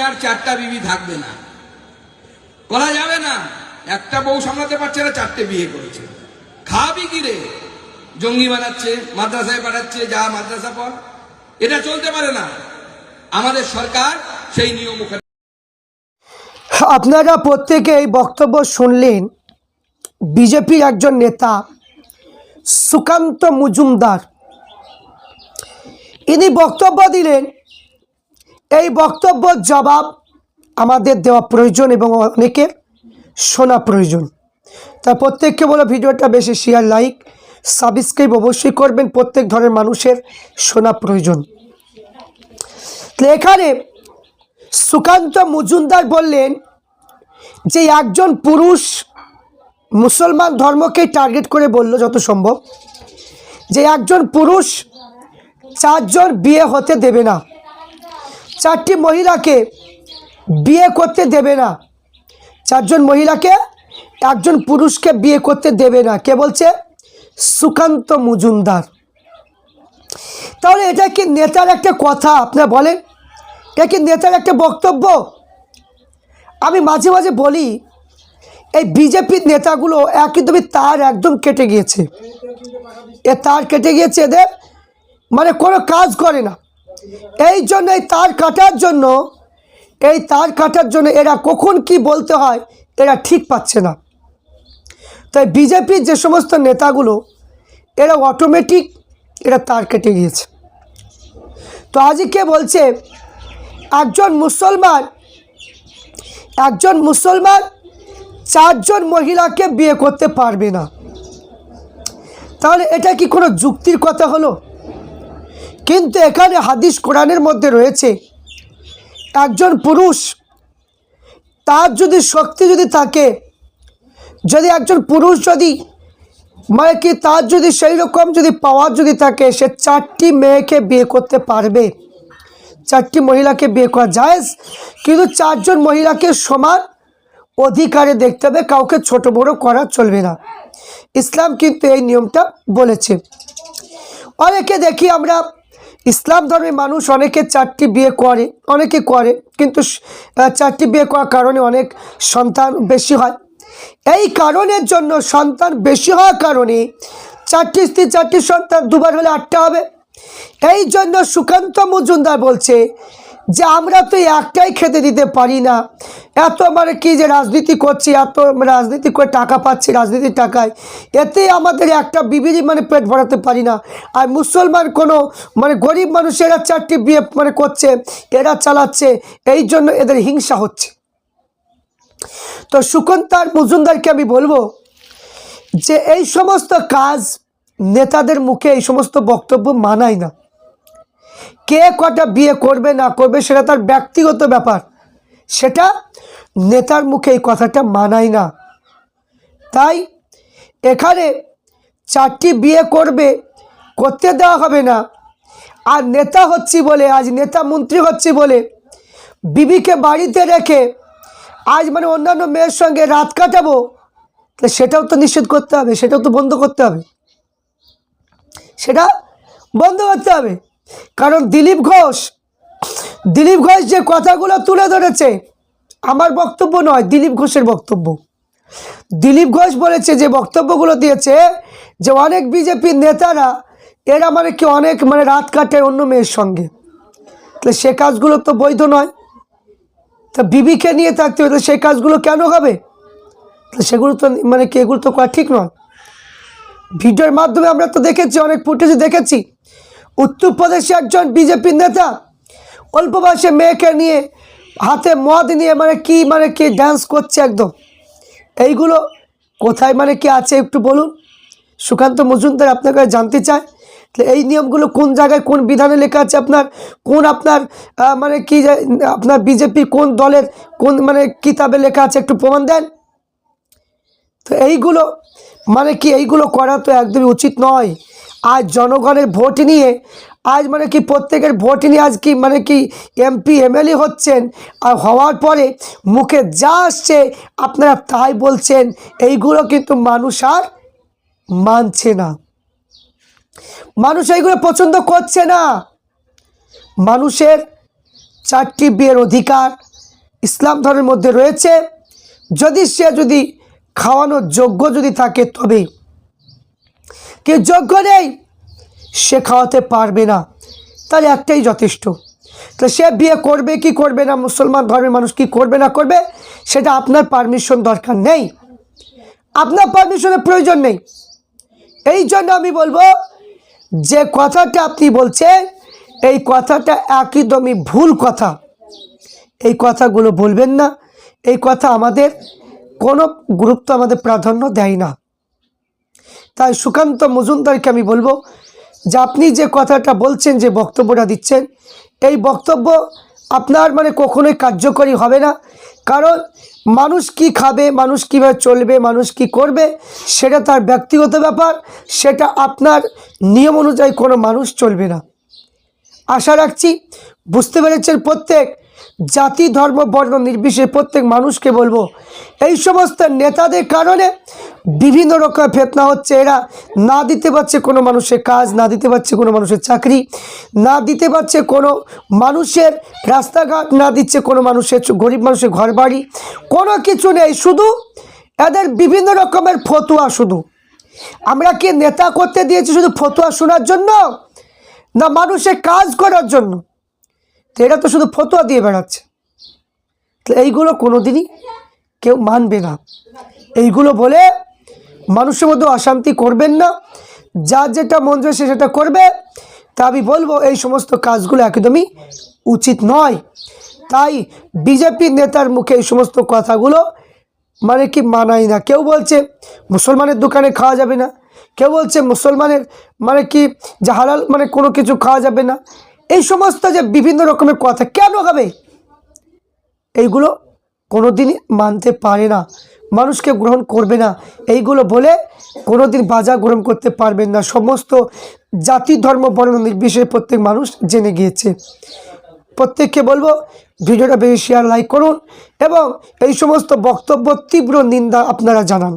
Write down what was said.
আর 4টা বিবি থাকবে না, করা যাবে না। একটা বউ সামলাতে পারছে না, 4টে বিয়ে করেছে। খাবি কি রে? জঙ্গি বানাচ্ছে, মাদ্রাসায় পাঠাচ্ছে, যা মাদ্রাসা পর। এটা চলতে পারে না। আমাদের সরকার সেই নিয়ম। আপনারা প্রত্যেকে এই বক্তব্য শুনলেন বিজেপির একজন নেতা সুকান্ত মজুমদার। ইনি বক্তব্য দিলেন। এই বক্তব্যের জবাব আমাদের দেওয়া প্রয়োজন এবং অনেকের শোনা প্রয়োজন। তাই প্রত্যেককে বলো ভিডিওটা বেশি শেয়ার, লাইক, সাবস্ক্রাইব অবশ্যই করবেন। প্রত্যেক ধরনের মানুষের শোনা প্রয়োজন। তো এখানে সুকান্ত মজুমদার বললেন যে একজন পুরুষ মুসলমান ধর্মকে টার্গেট করে বলল যত সম্ভব যে একজন পুরুষ 4 জন বিয়ে হতে দেবে না, 4টি মহিলাকে বিয়ে করতে দেবে না, 4 জন মহিলাকে একজন পুরুষকে বিয়ে করতে দেবে না। কে বলছে? সুকান্ত মজুমদার। তাহলে এটা কি নেতার একটা কথা? আপনারা বলেন, এটা কি নেতার একটা বক্তব্য? আমি মাঝে মাঝে বলি এই বিজেপির নেতাগুলো একদমই তার একদম কেটে গিয়েছে। তার কেটে গিয়েছে, এদের মানে কোনো কাজ করে না। এই জন্য এই তার কাটার জন্য এরা কখন কি বলতে হয় এরা ঠিক পাচ্ছে না। তাই বিজেপির যে সমস্ত নেতাগুলো এরা অটোমেটিক এরা তার কেটে গিয়েছে। তো আজকে বলছে একজন মুসলমান 4 জন মহিলাকে বিয়ে করতে পারবে না। তাহলে এটা কি কোনো যুক্তির কথা হলো? কিন্তু এখানে হাদিস কোরআনের মধ্যে রয়েছে একজন পুরুষ তার যদি শক্তি যদি থাকে, যদি একজন পুরুষ যদি মানে কি তার যদি সেই রকম যদি পাওয়ার যদি থাকে, সে 4টি মেয়েকে বিয়ে করতে পারবে, 4টি মহিলাকে বিয়ে করা জায়েজ। কিন্তু 4 জন মহিলাকে সমান অধিকারে দেখতে হবে, কাউকে ছোট বড় করা চলবে না। ইসলাম কিন্তু এই নিয়মটা বলেছে। অনেকে দেখি আমরা ইসলাম ধর্মের মানুষ অনেকে 4টি বিয়ে করে, অনেকে করে, কিন্তু 4টি বিয়ে করার কারণে অনেক সন্তান বেশি হয়। এই কারণের জন্য সন্তান বেশি হওয়ার কারণে 4টি স্ত্রী 4টি সন্তান 2বার হলে 8টা হবে। এই জন্য সুকান্ত মজুমদার বলছে যে আমরা তো একটাই খেতে দিতে পারি না, এত মানে কি যে রাজনীতি করছি, এত রাজনীতি করে টাকা পাচ্ছি, রাজনীতির টাকায়, এতে আমাদের একটা বিবিরই মানে পেট ভরাতে পারি না। আর মুসলমান কোনো মানে গরিব মানুষেরা 4টি বিয়ে মানে করছে, এরা চালাচ্ছে, এই জন্য এদের হিংসা হচ্ছে। তো সুকান্ত মজুমদারকে আমি বলবো যে এই সমস্ত কাজ নেতাদের মুখে এই সমস্ত বক্তব্য মানায় না। কে কটা বিয়ে করবে না করবে সেটা তার ব্যক্তিগত ব্যাপার, সেটা নেতার মুখে এই কথাটা মানায় না। তাই এখানে 4টি বিয়ে করতে দেওয়া হবে না। আর নেতা হচ্ছি বলে, আজ নেতা মন্ত্রী হচ্ছি বলে বিবিকে বাড়িতে রেখে আজ মানে অন্যান্য মেয়ের সঙ্গে রাত কাটাবো, সেটাও তো নিষেধ করতে হবে, সেটাও তো বন্ধ করতে হবে, সেটা বন্ধ করতে হবে। কারণ দিলীপ ঘোষ যে কথাগুলো তুলে ধরেছে, আমার বক্তব্য নয়, দিলীপ ঘোষের বক্তব্য। দিলীপ ঘোষ বলেছে, যে বক্তব্যগুলো দিয়েছে যে অনেক বিজেপির নেতারা এরা মানে কি অনেক মানে রাত কাটে অন্য মেয়ের সঙ্গে, তাহলে সে কাজগুলো তো বৈধ নয়। তা বিবিকে নিয়ে থাকতে হবে, সেই কাজগুলো কেন হবে? সেগুলো তো মানে কি এগুলো তো করা ঠিক নয়। ভিডিওর মাধ্যমে আমরা তো দেখেছি, অনেক ফুটেজ দেখেছি, উত্তরপ্রদেশে একজন বিজেপির নেতা অল্প বয়সে মেয়েকে নিয়ে হাতে মদ নিয়ে মানে কি ডান্স করছে একদম। এইগুলো কোথায় মানে কি আছে একটু বলুন সুকান্ত মজুমদার, আপনার কাছে জানতে চায়। এই নিয়মগুলো কোন জায়গায় কোন বিধানে লেখা আছে, আপনার মানে কি আপনার বিজেপি কোন দলের কোন মানে কিতাবে লেখা আছে, একটু প্রমাণ দেন। তো এইগুলো করা তো একদমই উচিত নয়। আজ জনগণের ভোট নিয়ে আজ মানে কি প্রত্যেকের ভোট নিয়ে আজ কি মানে কি এমপি এমএলএ হচ্ছেন, আর হওয়ার পরে মুখে যা আসছে আপনারা তাই বলছেন। এইগুলো কিন্তু মানুষ আর মানছে না, মানুষ এইগুলো পছন্দ করছে না। মানুষের 4টি বিয়ের অধিকার, ইসলাম ধর্মের মধ্যে রয়েছে, যদি সে যদি খাওয়ানোর যোগ্য যদি থাকে তবে, কেউ যোগ্য নেই সে খাওয়াতে পারবে না, তাহলে একটাই যথেষ্ট। তো সে বিয়ে করবে কি করবে না, মুসলমান ধর্মের মানুষ কি করবে না করবে, সেটা আপনার পারমিশন দরকার নেই, আপনার পারমিশনের প্রয়োজন নেই। এই জন্য আমি বলবো, যে কথাটা আপনি বলছেন এই কথাটা একদমই ভুল কথা। এই কথাগুলো বলবেন না, এই কথা আমাদের কোনো গুরুত্ব আমাদের প্রাধান্য দেয় না। তাই সুকান্ত মজুমদারকে আমি বলবো যে আপনি যে কথাটা বলছেন, যে বক্তব্যটা দিচ্ছেন, এই বক্তব্য আপনার কখনোই কার্যকরী হবে না। কারণ মানুষ কি খাবে, মানুষ কীভাবে চলবে, মানুষ কি করবে, সেটা তার ব্যক্তিগত ব্যাপার, সেটা আপনার নিয়ম অনুযায়ী কোনো মানুষ চলবে না। আশা রাখছি বুঝতে পেরেছেন। প্রত্যেক জাতি ধর্ম বর্ণ নির্বিশেষে প্রত্যেক মানুষকে বলবো, এই সমস্ত নেতাদের কারণে বিভিন্ন রকম ফেতনা হচ্ছে। এরা না দিতে পারছে কোনো মানুষের কাজ, না দিতে পারছে কোনো মানুষের চাকরি, না দিতে পারছে কোনো মানুষের রাস্তাঘাট, না দিচ্ছে কোনো মানুষের গরিব মানুষের ঘর বাড়ি, কোনো কিছু নেই। শুধু এদের বিভিন্ন রকমের ফতুয়া। শুধু আমরা কি নেতা করতে দিয়েছি শুধু ফতুয়া শোনার জন্য, না মানুষের কাজ করার জন্য? তো এরা তো শুধু ফতোয়া দিয়ে বেড়াচ্ছে। তো এইগুলো কোনোদিনই কেউ মানবে না। এইগুলো বলে মানুষের মধ্যে অশান্তি করবেন না। যার যেটা মন চায় সে সেটা করবে। তা আমি বলবো এই সমস্ত কাজগুলো একদমই উচিত নয়। তাই বিজেপি নেতার মুখে এই সমস্ত কথাগুলো কি মানায় না। কেউ বলছে মুসলমানের দোকানে খাওয়া যাবে না, কেউ বলছে মুসলমানের কি যে হালাল কোনো কিছু খাওয়া যাবে না। এই সমস্ত যে বিভিন্ন রকমের কথা কেন হবে, এইগুলো কোনোদিনই মানতে পারে না, মানুষকে গ্রহণ করবে না। এইগুলো বলে কোনোদিন বাজার গ্রহণ করতে পারবেন না। সমস্ত জাতি ধর্ম বর্ণ নির্বিশেষে প্রত্যেক মানুষ জেনে গিয়েছে। প্রত্যেককে বলবো ভিডিওটা বেশি শেয়ার লাইক করুন এবং এই সমস্ত বক্তব্য তীব্র নিন্দা আপনারা জানান।